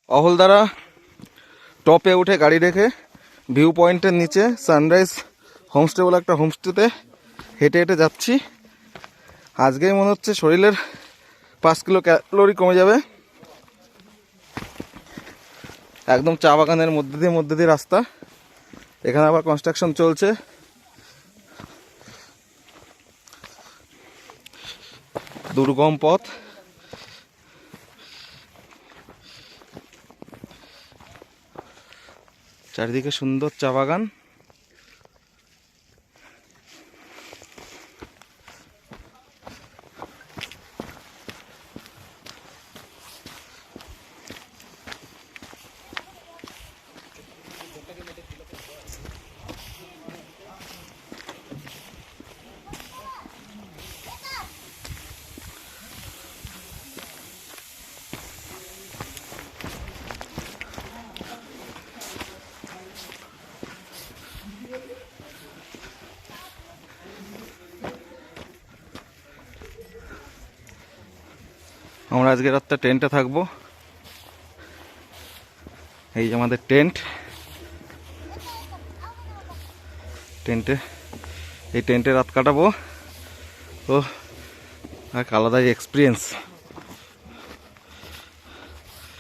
অহলদারা টপে উঠে গাড়ি রেখে ভিউ পয়েন্টের নিচে সানরাইজ হোমস্টে বলে একটা হোমস্টেতে হেঁটে হেঁটে যাচ্ছি। আজকেই মনে হচ্ছে শরীরের 5 কিলো ক্যালোরি কমে যাবে। একদম চা বাগানের মধ্যে দিয়ে রাস্তা। এখানে আবার কনস্ট্রাকশন চলছে। দুর্গম পথ। চারিদিকে সুন্দর চা বাগান। আমরা আজকে রাতটা টেন্টে থাকবো। এই যে আমাদের টেন্টে রাত কাটাবো। তো এক আলাদাই এক্সপিরিয়েন্স।